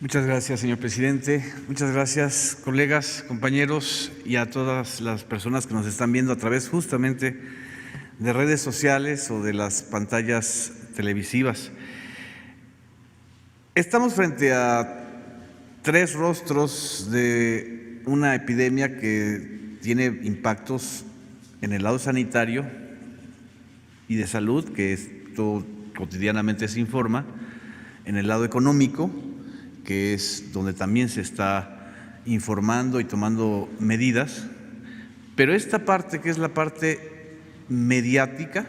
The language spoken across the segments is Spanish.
Muchas gracias, señor presidente. Muchas gracias, colegas, compañeros y a todas las personas que nos están viendo a través justamente de redes sociales o de las pantallas televisivas. Estamos frente a tres rostros de una epidemia que tiene impactos en el lado sanitario y de salud, que esto cotidianamente se informa, en el lado económico, que es donde también se está informando y tomando medidas, pero esta parte que es la parte mediática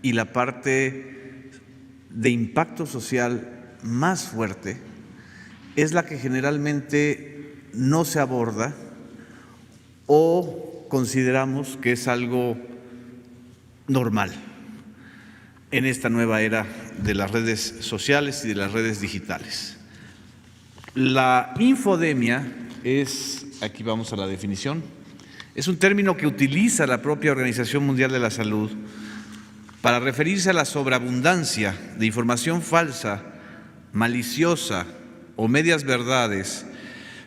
y la parte de impacto social más fuerte es la que generalmente no se aborda o consideramos que es algo normal en esta nueva era de las redes sociales y de las redes digitales. La infodemia es, aquí vamos a la definición, es un término que utiliza la propia Organización Mundial de la Salud para referirse a la sobreabundancia de información falsa, maliciosa o medias verdades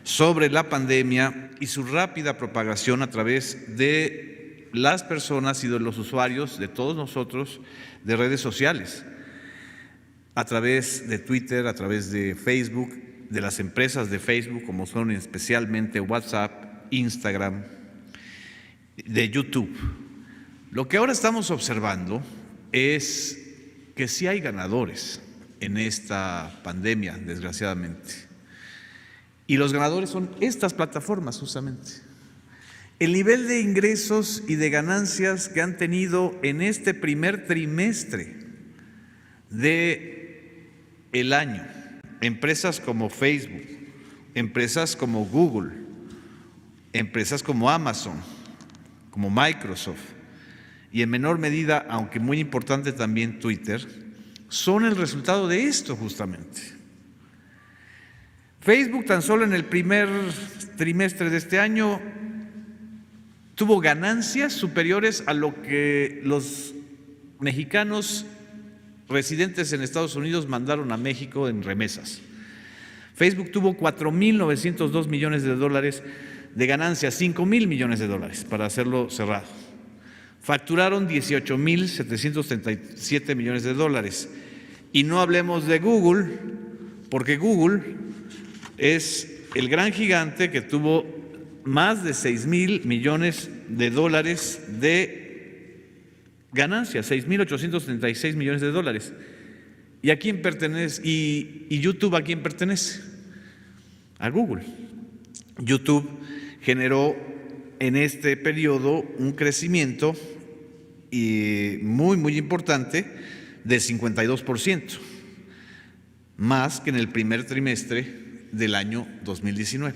sobre la pandemia y su rápida propagación a través de las personas y de los usuarios, de todos nosotros, de redes sociales, a través de Twitter, a través de Facebook, de las empresas de Facebook, como son especialmente WhatsApp, Instagram, de YouTube. Lo que ahora estamos observando es que sí hay ganadores en esta pandemia, desgraciadamente. Y los ganadores son estas plataformas, justamente. El nivel de ingresos y de ganancias que han tenido en este primer trimestre del año, empresas como Facebook, empresas como Google, empresas como Amazon, como Microsoft y en menor medida, aunque muy importante también Twitter, son el resultado de esto justamente. Facebook tan solo en el primer trimestre de este año tuvo ganancias superiores a lo que los mexicanos residentes en Estados Unidos mandaron a México en remesas. Facebook tuvo 4.902 millones de dólares de ganancias, 5.000 millones de dólares, para hacerlo cerrado. Facturaron 18.737 millones de dólares. Y no hablemos de Google, porque Google es el gran gigante que tuvo más de 6.000 millones de dólares de ganancias, 6.836 millones de dólares. ¿Y a quién pertenece? ¿Y YouTube a quién pertenece? A Google. YouTube generó en este periodo un crecimiento muy importante de 52%, más que en el primer trimestre del año 2019.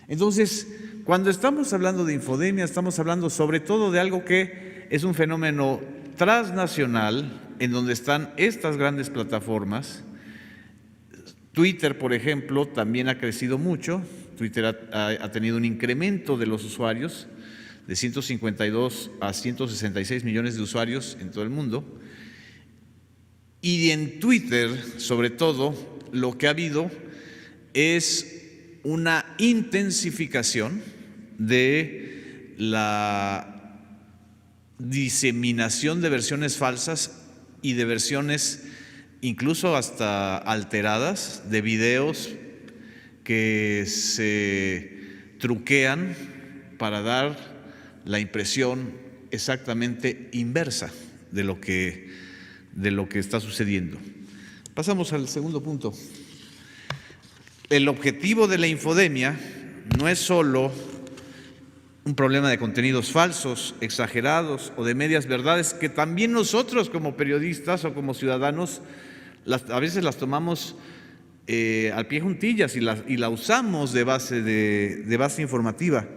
Entonces, cuando estamos hablando de infodemia, estamos hablando sobre todo de algo que es un fenómeno transnacional en donde están estas grandes plataformas. Twitter, por ejemplo, también ha crecido mucho. Twitter ha tenido un incremento de los usuarios de 152 a 166 millones de usuarios en todo el mundo. Y en Twitter, sobre todo, lo que ha habido es una intensificación de la diseminación de versiones falsas y de versiones incluso hasta alteradas de videos que se truquean para dar la impresión exactamente inversa de lo que está sucediendo. Pasamos al segundo punto. El objetivo de la infodemia no es solo un problema de contenidos falsos, exagerados o de medias verdades, que también nosotros como periodistas o como ciudadanos a veces las tomamos al pie juntillas y la usamos de base informativa.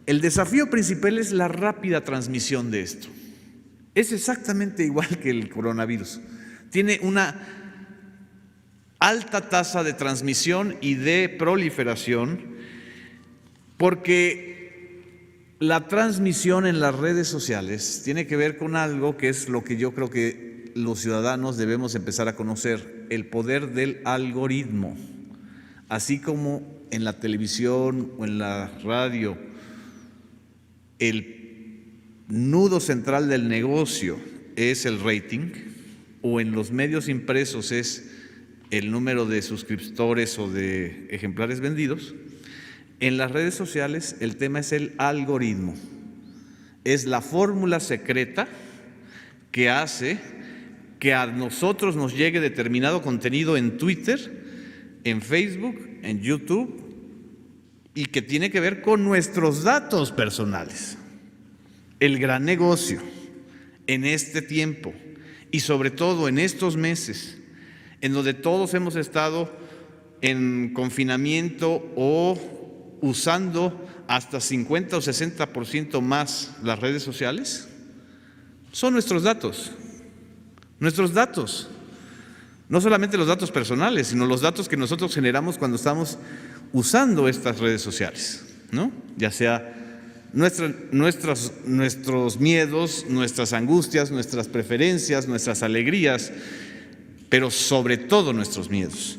El desafío principal es la rápida transmisión de esto. Es exactamente igual que el coronavirus. Tiene una alta tasa de transmisión y de proliferación porque la transmisión en las redes sociales tiene que ver con algo que es lo que yo creo que los ciudadanos debemos empezar a conocer, el poder del algoritmo. así como en la televisión o en la radio, el nudo central del negocio es el rating, o en los medios impresos es el número de suscriptores o de ejemplares vendidos, en las redes sociales el tema es el algoritmo. Es la fórmula secreta que hace que a nosotros nos llegue determinado contenido en Twitter, en Facebook, en YouTube, y que tiene que ver con nuestros datos personales. El gran negocio en este tiempo y sobre todo en estos meses, en donde todos hemos estado en confinamiento o usando hasta 50 o 60% más las redes sociales, son nuestros datos. Nuestros datos, no solamente los datos personales, sino los datos que nosotros generamos cuando estamos usando estas redes sociales, ¿no? Ya sea nuestros miedos, nuestras angustias, nuestras preferencias, nuestras alegrías, pero sobre todo nuestros miedos.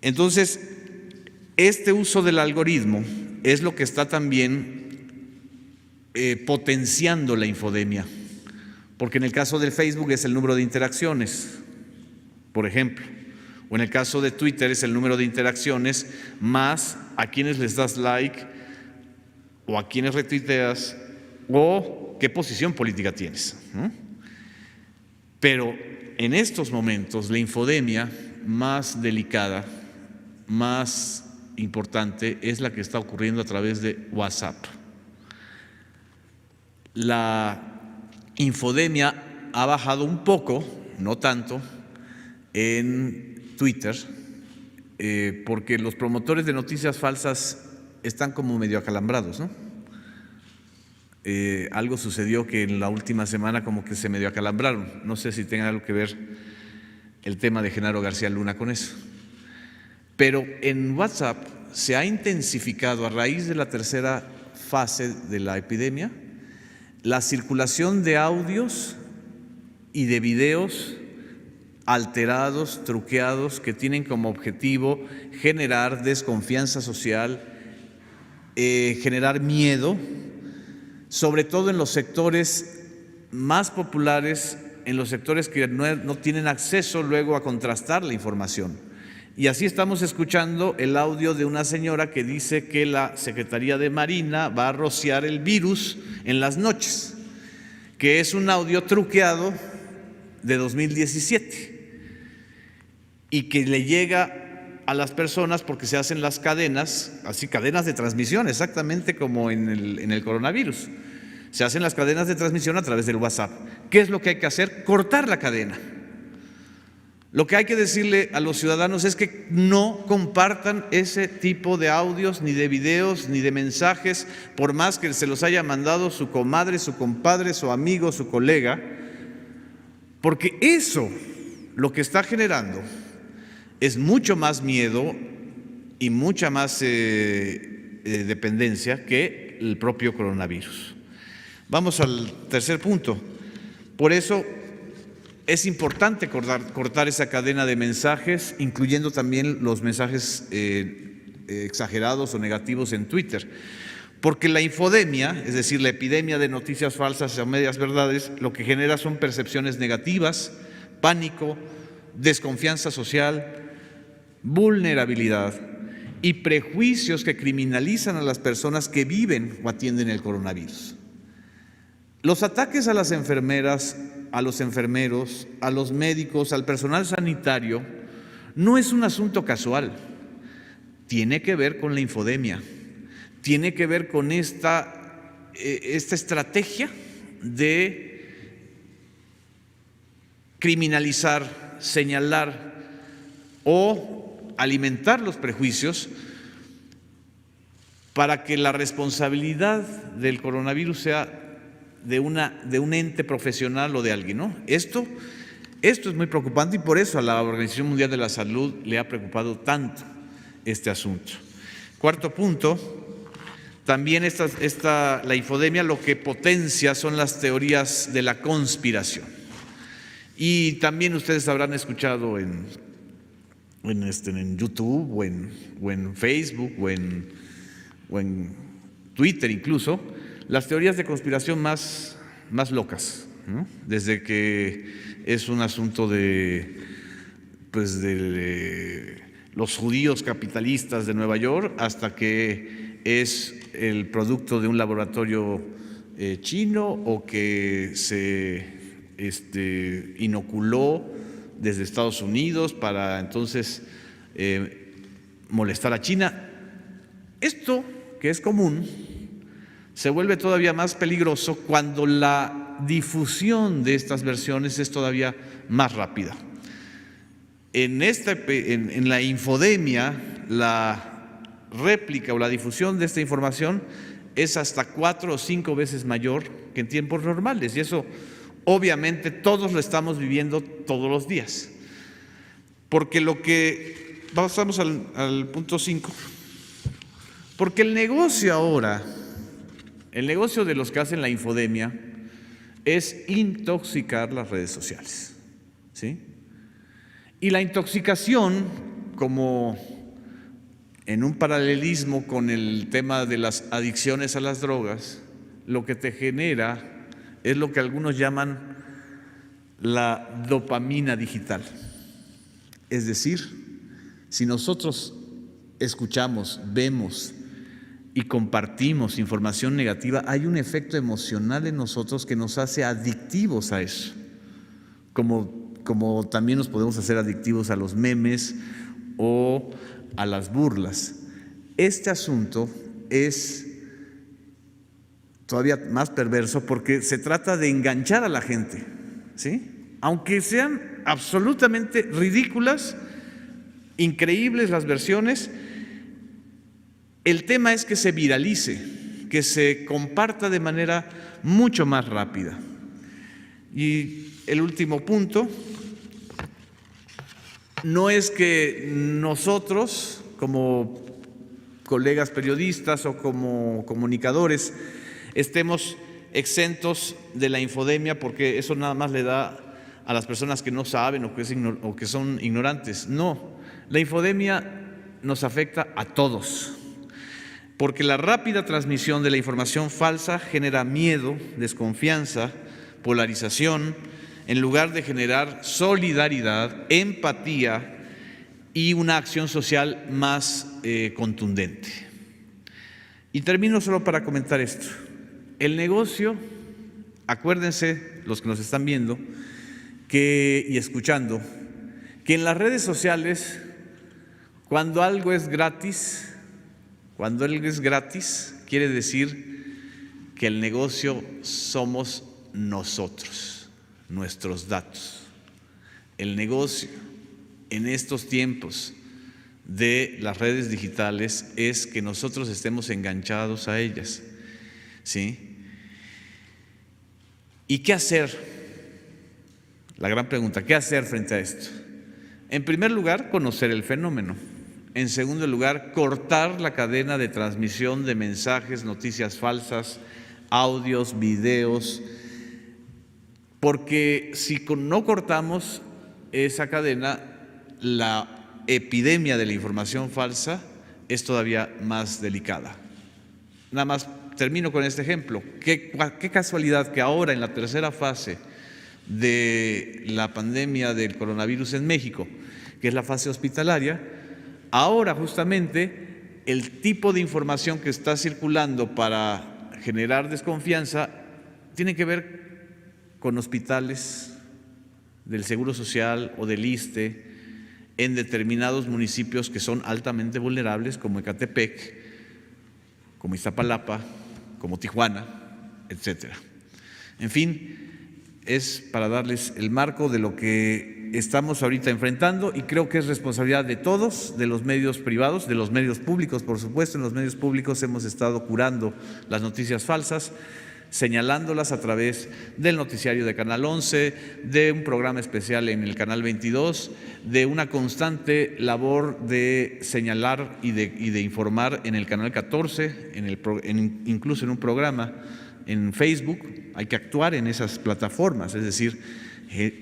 Entonces, este uso del algoritmo es lo que está también potenciando la infodemia, porque en el caso del Facebook es el número de interacciones, por ejemplo, o en el caso de Twitter es el número de interacciones más a quienes les das like o a quienes retuiteas o qué posición política tienes, ¿no? Pero en estos momentos la infodemia más delicada, más importante, es la que está ocurriendo a través de WhatsApp. La infodemia ha bajado un poco, no tanto, en Twitter, porque los promotores de noticias falsas están como medio acalambrados, ¿no? Algo sucedió que en la última semana como que se medio acalambraron. No sé si tenga algo que ver el tema de Genaro García Luna con eso. Pero en WhatsApp se ha intensificado a raíz de la tercera fase de la epidemia la circulación de audios y de videos alterados, truqueados, que tienen como objetivo generar desconfianza social, generar miedo, sobre todo en los sectores más populares, en los sectores que no tienen acceso luego a contrastar la información. Y así estamos escuchando el audio de una señora que dice que la Secretaría de Marina va a rociar el virus en las noches, que es un audio truqueado de 2017 y que le llega a las personas porque se hacen las cadenas, así cadenas de transmisión, exactamente como en el coronavirus. Se hacen las cadenas de transmisión a través del WhatsApp. ¿Qué es lo que hay que hacer? Cortar la cadena. Lo que hay que decirle a los ciudadanos es que no compartan ese tipo de audios, ni de videos, ni de mensajes, por más que se los haya mandado su comadre, su compadre, su amigo, su colega, porque eso lo que está generando es mucho más miedo y mucha más dependencia que el propio coronavirus. Vamos al tercer punto. Por eso es importante cortar esa cadena de mensajes, incluyendo también los mensajes exagerados o negativos en Twitter, porque la infodemia, es decir, la epidemia de noticias falsas o medias verdades, lo que genera son percepciones negativas, pánico, desconfianza social, vulnerabilidad y prejuicios que criminalizan a las personas que viven o atienden el coronavirus. Los ataques a las enfermeras, a los enfermeros, a los médicos, al personal sanitario, no es un asunto casual. Tiene que ver con la infodemia, tiene que ver con esta estrategia de criminalizar, señalar o alimentar los prejuicios para que la responsabilidad del coronavirus sea de un ente profesional o de alguien, ¿no? Esto es muy preocupante y por eso a la Organización Mundial de la Salud le ha preocupado tanto este asunto. Cuarto punto, también la infodemia lo que potencia son las teorías de la conspiración. Y también ustedes habrán escuchado en en YouTube o en Facebook o en Twitter incluso, las teorías de conspiración más locas, ¿no? Desde que es un asunto de los judíos capitalistas de Nueva York hasta que es el producto de un laboratorio chino o que se inoculó desde Estados Unidos para entonces molestar a China. Esto, que es común, se vuelve todavía más peligroso cuando la difusión de estas versiones es todavía más rápida. En la infodemia, la réplica o la difusión de esta información es hasta 4 o 5 veces mayor que en tiempos normales, y eso obviamente todos lo estamos viviendo todos los días. Porque pasamos al punto 5, porque el negocio ahora, el negocio de los que hacen la infodemia es intoxicar las redes sociales, ¿sí? Y la intoxicación, como en un paralelismo con el tema de las adicciones a las drogas, lo que te genera es lo que algunos llaman la dopamina digital. Es decir, si nosotros escuchamos, vemos y compartimos información negativa, hay un efecto emocional en nosotros que nos hace adictivos a eso, como también nos podemos hacer adictivos a los memes o a las burlas. Este asunto es todavía más perverso porque se trata de enganchar a la gente, ¿sí? Aunque sean absolutamente ridículas, increíbles las versiones, el tema es que se viralice, que se comparta de manera mucho más rápida. Y el último punto, no es que nosotros, como colegas periodistas o como comunicadores, estemos exentos de la infodemia, porque eso nada más le da a las personas que no saben o que son ignorantes. No, la infodemia nos afecta a todos, porque la rápida transmisión de la información falsa genera miedo, desconfianza, polarización, en lugar de generar solidaridad, empatía y una acción social más contundente. Y termino solo para comentar esto. El negocio, acuérdense, los que nos están viendo y escuchando, que en las redes sociales, cuando algo es gratis, quiere decir que el negocio somos nosotros, nuestros datos. El negocio en estos tiempos de las redes digitales es que nosotros estemos enganchados a ellas, ¿sí? ¿Y qué hacer? La gran pregunta, ¿qué hacer frente a esto? En primer lugar, conocer el fenómeno. En segundo lugar, cortar la cadena de transmisión de mensajes, noticias falsas, audios, videos, porque si no cortamos esa cadena, la epidemia de la información falsa es todavía más delicada. Nada más termino con este ejemplo. Qué casualidad que ahora, en la tercera fase de la pandemia del coronavirus en México, que es la fase hospitalaria, ahora justamente el tipo de información que está circulando para generar desconfianza tiene que ver con hospitales del Seguro Social o del ISSSTE en determinados municipios que son altamente vulnerables, como Ecatepec, como Iztapalapa, como Tijuana, etcétera. En fin, es para darles el marco de lo que estamos ahorita enfrentando, y creo que es responsabilidad de todos, de los medios privados, de los medios públicos, por supuesto. En los medios públicos hemos estado curando las noticias falsas, señalándolas a través del noticiario de Canal 11, de un programa especial en el Canal 22, de una constante labor de señalar y de informar en el Canal 14, incluso en un programa en Facebook. Hay que actuar en esas plataformas, es decir,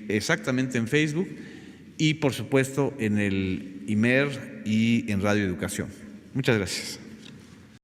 exactamente en Facebook, y, por supuesto, en el IMER y en Radio Educación. Muchas gracias.